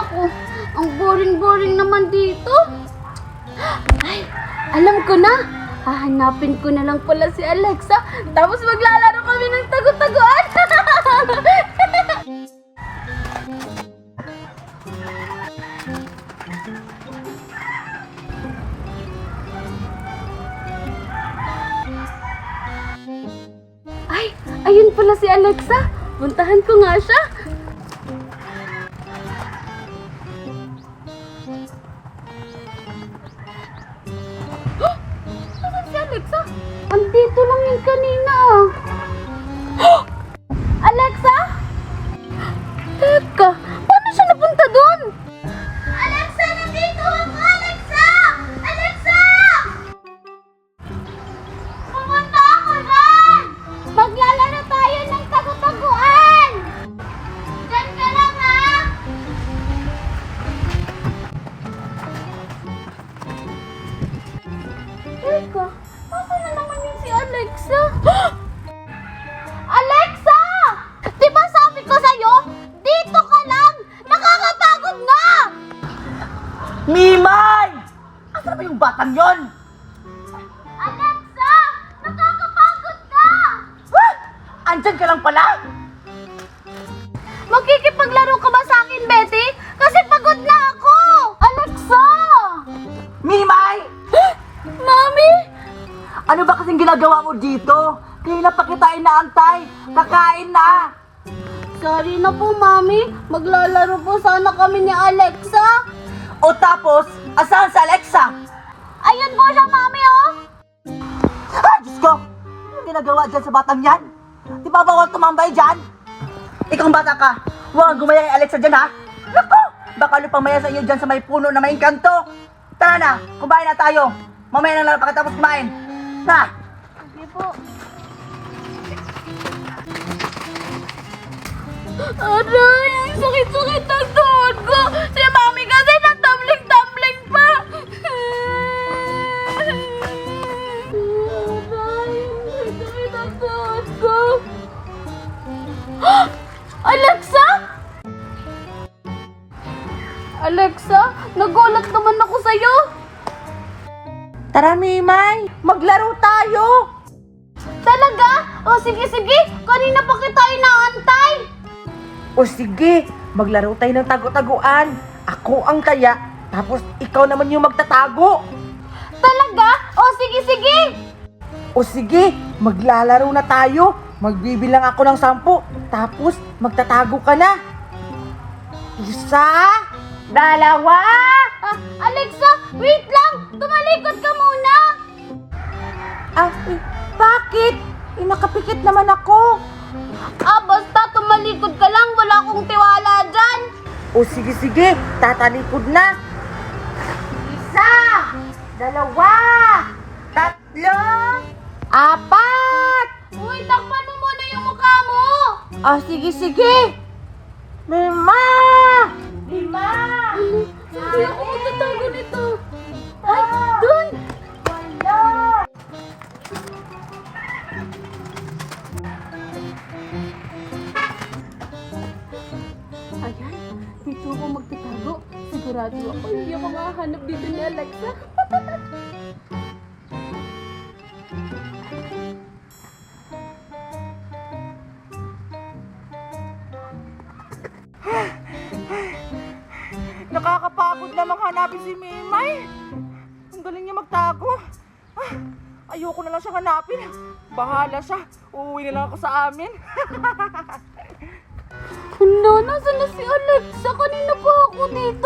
Naku, ang boring-boring naman dito. Ay, alam ko na. Hahanapin ko na lang pala si Alexa. Tapos maglalaro kami ng tagu-taguan. Ay, ayun pala si Alexa. Puntahan ko nga siya. Nasaan si Alexa? Andito lang yung kanina. Alexa? Teka, paano siya napunta doon? Alexa, nandito ako! Alexa! Alexa! Pumunta ako dyan! Maglalaro tayo ng tagu-taguan! Diyan ka lang, ha? Teka, nasaan na naman yun si Alexa? Alexa! Di ba sabi ko sa'yo, dito ka lang! Nakakapagod na! Mimay! Asan ba yung batang yon? Alexa! Nakakapagod ka! Ha? Andyan ka lang pala? Magkikipaglaro ka ba sa akin, Betty? Kasi pagod na ako! Alexa! Mimay! Mami! Ano ba kasing ginagawa mo dito? Kaya pa kita inaantay. Kakain na. Sorry na po, Mami. Maglalaro po sana kami ni Alexa. O tapos, asan si Alexa? Ayun po siya, Mami, oh! Ah, Diyos ko! Ano ginagawa dyan sa batang yan? Di ba bawal tumambay dyan? Ikaw bata ka. Huwag kang gumaya kay Alexa dyan, ha? Naku! Baka lupang maya sa iyo dyan sa may puno na may kanto. Tara na, kumain na tayo. Mamaya na lang pagkatapos kumain. Ha? Sige po. Aray, ang sakit-sakit ng tuhod ko. Si Mami kasi nagtumbling-tumbling pa. Aray, ang sakit ng tuhod ko. Alexa? Alexa, nagulat naman ako sa'yo. Tara, Mimay. Maglaro tayo. Talaga? O sige, kanina pa kita inaantay. O sige, maglaro tayo ng tago-taguan. Ako ang taya, tapos ikaw naman yung magtatago. Talaga? O sige. O sige, maglalaro na tayo. Magbibilang ako ng 10, tapos magtatago ka na. 1, 2. Alexa, wait lang! Tumalikod ka muna! Bakit? Nakapikit naman ako. Basta tumalikod ka lang, wala akong tiwala dyan! O sige, tatalikod na. 1, 2, 3, 4. Uy, takpan mo muna yung mukha mo! Sige. 5. Hindi ako magtatago nito! Ay, dun! Ayan, dito ako magtatago. Sigurado ako hindi ako makahanap dito ni Alexa. Nakakapagod namang hanapin si Mimay. Ang galing niya magtago. Ayoko na lang siyang hanapin. Bahala siya. Uuwi na lang ako sa amin. Hala, nasaan na si Alexa? Kanina pa ako dito.